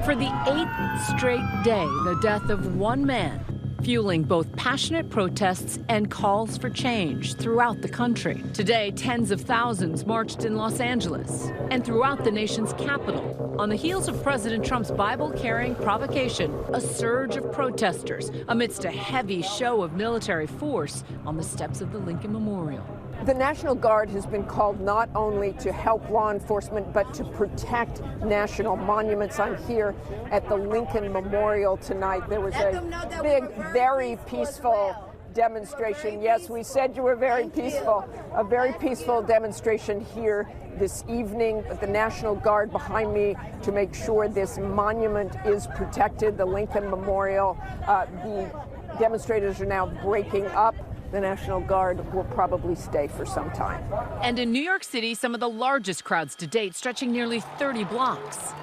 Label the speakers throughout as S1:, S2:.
S1: For the 8th straight day, the death of one man, fueling both passionate protests and calls for change throughout the country. Today, tens of thousands marched in Los Angeles and throughout the nation's capital. On the heels of President Trump's Bible-carrying provocation, a surge of protesters amidst a heavy show of military force on the steps of the Lincoln Memorial.
S2: The National Guard has been called not only to help law enforcement, but to protect national monuments. I'm here at the Lincoln Memorial tonight. There was a big, very peaceful demonstration. Yes, we said you were very peaceful. A very peaceful demonstration here this evening with the National Guard behind me to make sure this monument is protected, the Lincoln Memorial. The demonstrators are now breaking up. The National Guard will probably stay for some time.
S1: And in New York City, some of the largest crowds to date, stretching nearly 30 blocks.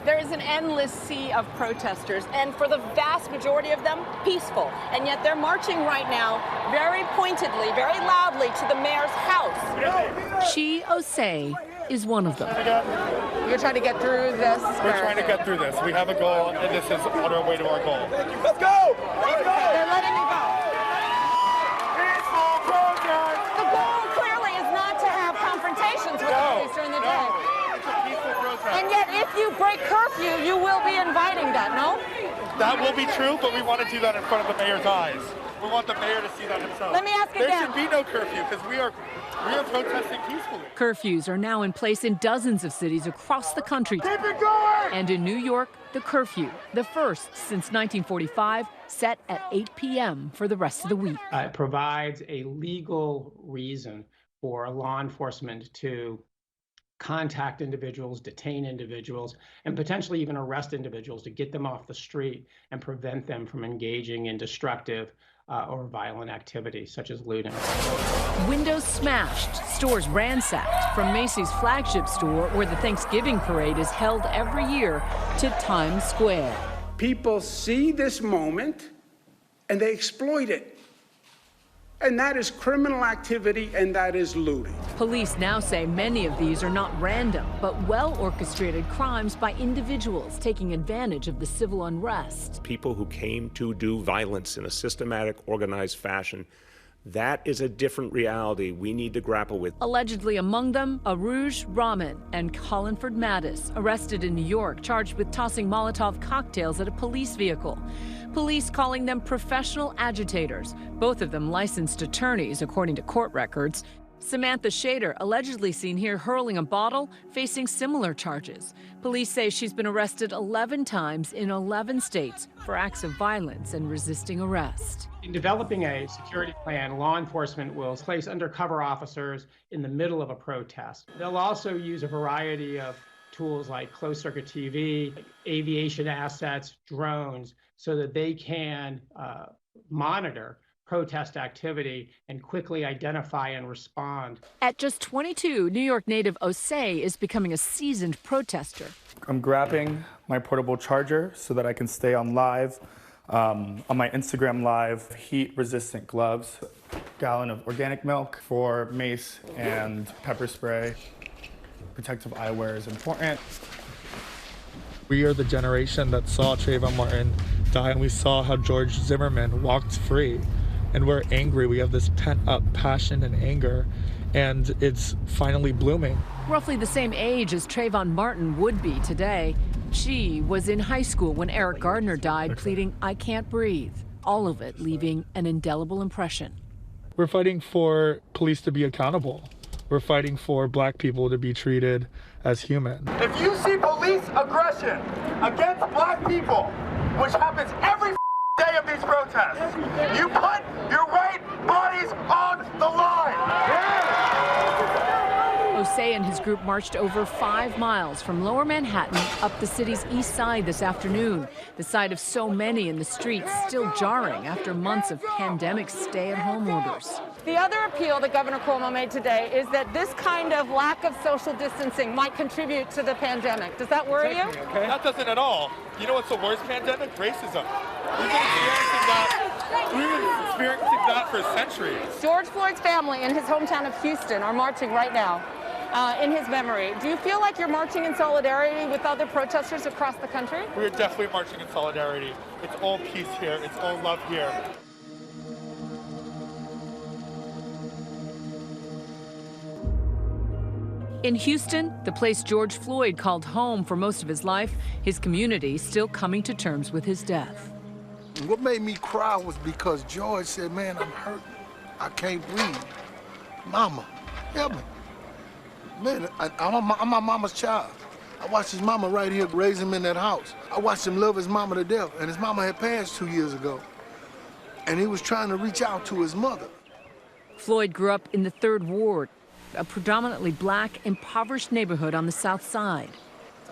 S3: There is an endless sea of protesters, and for the vast majority of them, peaceful. And yet they're marching right now very pointedly, very loudly to the mayor's house.
S1: She, Osee, is one of them.
S3: You're trying to get through this?
S4: We're trying to get through this. We have a goal, and this is on our way to our goal.
S5: Let's go! Let's go!
S3: They're letting me go. The goal clearly is not to have confrontations with the police during the day.
S4: It's a peaceful protest.
S3: And yet, if you break curfew, you will be inviting that, no?
S4: That will be true, but we want to do that in front of the mayor's eyes. We want the mayor to see that himself.
S3: Let me ask again.
S4: There should be no curfew because we are protesting peacefully.
S1: Curfews are now in place in dozens of cities across the country.
S5: Keep it going!
S1: And in New York, the curfew, the first since 1945, set at 8 p.m. for the rest of the week.
S6: It provides a legal reason for law enforcement to contact individuals, detain individuals, and potentially even arrest individuals to get them off the street and prevent them from engaging in destructive or violent activity, such as looting.
S1: Windows smashed, stores ransacked, from Macy's flagship store, where the Thanksgiving parade is held every year, to Times Square.
S7: People see this moment and they exploit it. And that is criminal activity and that is looting.
S1: Police now say many of these are not random, but well-orchestrated crimes by individuals taking advantage of the civil unrest.
S8: People who came to do violence in a systematic, organized fashion. That is a different reality we need to grapple with.
S1: Allegedly among them, Aruj Rahman and Collinford Mattis, arrested in New York, charged with tossing Molotov cocktails at a police vehicle. Police calling them professional agitators, both of them licensed attorneys, according to court records. Samantha Shader, allegedly seen here hurling a bottle, facing similar charges. Police say she's been arrested 11 times in 11 states for acts of violence and resisting arrest.
S6: In developing a security plan, law enforcement will place undercover officers in the middle of a protest. They'll also use a variety of tools like closed-circuit TV, aviation assets, drones, so that they can monitor protest activity and quickly identify and respond.
S1: At just 22, New York native Osee is becoming a seasoned protester.
S9: I'm grabbing my portable charger so that I can stay on live. On my Instagram live, heat-resistant gloves, gallon of organic milk for mace and pepper spray. Protective eyewear is important.
S10: We are the generation that saw Trayvon Martin die, and we saw how George Zimmerman walked free. And we're angry. We have this pent-up passion and anger, and it's finally blooming.
S1: Roughly the same age as Trayvon Martin would be today. She was in high school when Eric Gardner died, pleading, "I can't breathe." All of it leaving an indelible impression.
S10: We're fighting for police to be accountable. We're fighting for Black people to be treated as human.
S5: If you see police aggression against Black people, which happens every day of these protests, you put your right bodies on the line.
S1: Osee and his group marched over 5 miles from Lower Manhattan up the city's east side this afternoon. The sight of so many in the streets still jarring after months of pandemic stay-at-home orders.
S3: The other appeal that Governor Cuomo made today is that this kind of lack of social distancing might contribute to the pandemic. Does that worry you?
S4: Okay. That doesn't at all. You know what's the worst pandemic? Racism. We've been experiencing that. We've been experiencing that for centuries.
S3: George Floyd's family in his hometown of Houston are marching right now. in his memory. Do you feel like you're marching in solidarity with other protesters across the country?
S4: We're definitely marching in solidarity. It's all peace here. It's all love here.
S1: In Houston, the place George Floyd called home for most of his life, his community still coming to terms with his death.
S11: What made me cry was because George said, man, I'm hurt. I can't breathe. Mama, help me. Man, I'm my mama's child. I watched his mama right here raise him in that house. I watched him love his mama to death, and his mama had passed 2 years ago. And he was trying to reach out to his mother.
S1: Floyd grew up in the 3rd Ward, a predominantly black, impoverished neighborhood on the South Side.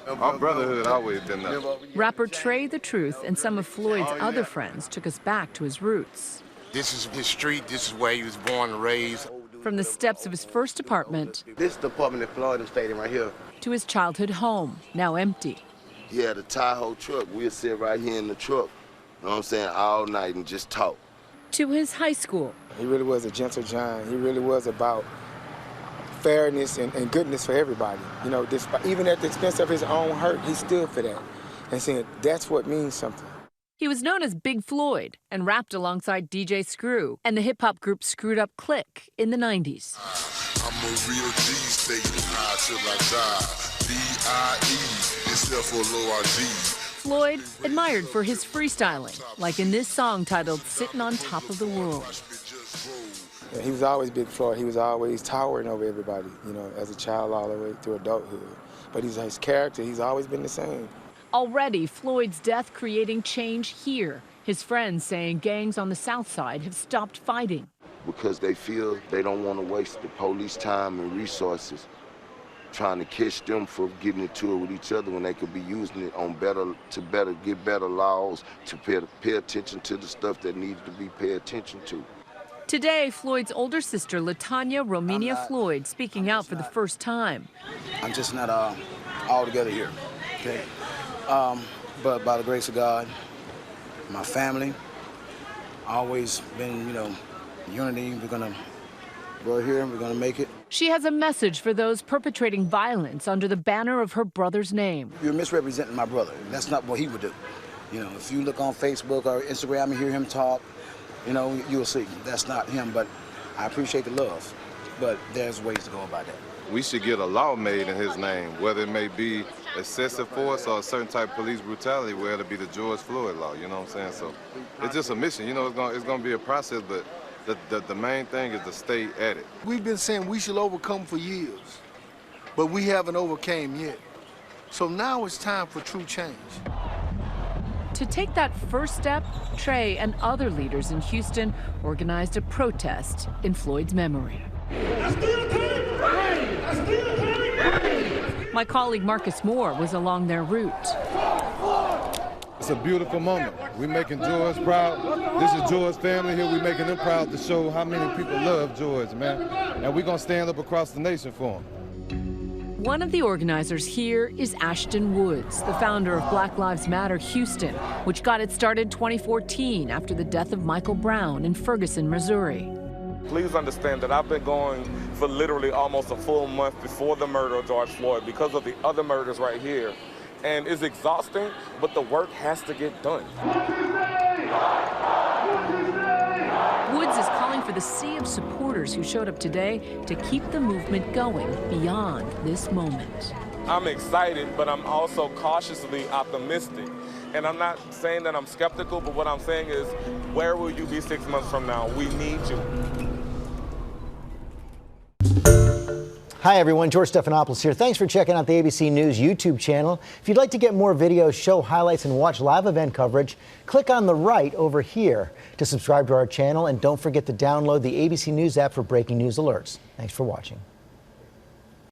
S12: Our brotherhood always been there.
S1: Rapper Trae the Truth and some of Floyd's other friends took us back to his roots.
S13: This is his street. This is where he was born and raised.
S1: From the steps of his first apartment.
S14: This is the apartment that Floyd stayed in right here.
S1: To his childhood home, now empty.
S14: He had a Tahoe truck. We'd sit right here in the truck, you know what I'm saying, all night and just talk.
S1: To his high school.
S15: He really was a gentle giant. He really was about fairness and goodness for everybody. You know, even at the expense of his own hurt, he stood for that. And saying that's what means something.
S1: He was known as Big Floyd and rapped alongside DJ Screw and the hip-hop group Screwed Up Click in the 90s.
S16: I'm a real G, stay high till I die. B-I-E, except for low I-G.
S1: Floyd admired for his freestyling, like in this song titled Sitting on Top of the World.
S15: Yeah, he was always Big Floyd. He was always towering over everybody, you know, as a child all the way through adulthood. But his character, he's always been the same.
S1: Already, Floyd's death creating change here. His friends saying gangs on the South Side have stopped fighting.
S14: Because they feel they don't want to waste the police time and resources trying to catch them for getting into it with each other when they could be using it on get better laws, to pay attention to the stuff that needs to be paid attention to.
S1: Today, Floyd's older sister, LaTanya Romania Floyd, speaking out for the first time.
S17: I'm just not all together here, okay? But by the grace of God, my family, always been, you know, unity. We're gonna go here and we're gonna make it.
S1: She has a message for those perpetrating violence under the banner of her brother's name.
S17: You're misrepresenting my brother. That's not what he would do. You know, if you look on Facebook or Instagram and hear him talk, you know, you'll see that's not him. But I appreciate the love, but there's ways to go about that.
S12: We should get a law made in his name, whether it may be excessive force or a certain type of police brutality, where it'll be the George Floyd law, you know what I'm saying? So it's just a mission, you know, it's gonna be a process, but the main thing is to stay at it.
S11: We've been saying we should overcome for years, but we haven't overcame yet. So now it's time for true change.
S1: To take that first step, Trae and other leaders in Houston organized a protest in Floyd's memory. My colleague Marcus Moore was along their route.
S18: It's a beautiful moment. We're making George proud. This is George's family here. We're making them proud to show how many people love George, man. And we're going to stand up across the nation for him.
S1: One of the organizers here is Ashton Woods, the founder of Black Lives Matter Houston, which got its start in 2014 after the death of Michael Brown in Ferguson, Missouri.
S19: Please understand that I've been going for literally almost a full month before the murder of George Floyd because of the other murders right here. And it's exhausting, but the work has to get done.
S1: Woods is calling for the sea of supporters who showed up today to keep the movement going beyond this moment.
S19: I'm excited, but I'm also cautiously optimistic. And I'm not saying that I'm skeptical, but what I'm saying is, where will you be 6 months from now? We need you.
S20: Hi everyone, George Stephanopoulos here. Thanks for checking out the ABC News YouTube channel. If you'd like to get more videos, show highlights, and watch live event coverage, click on the right over here to subscribe to our channel, and don't forget to download the ABC News app for breaking news alerts. Thanks for watching.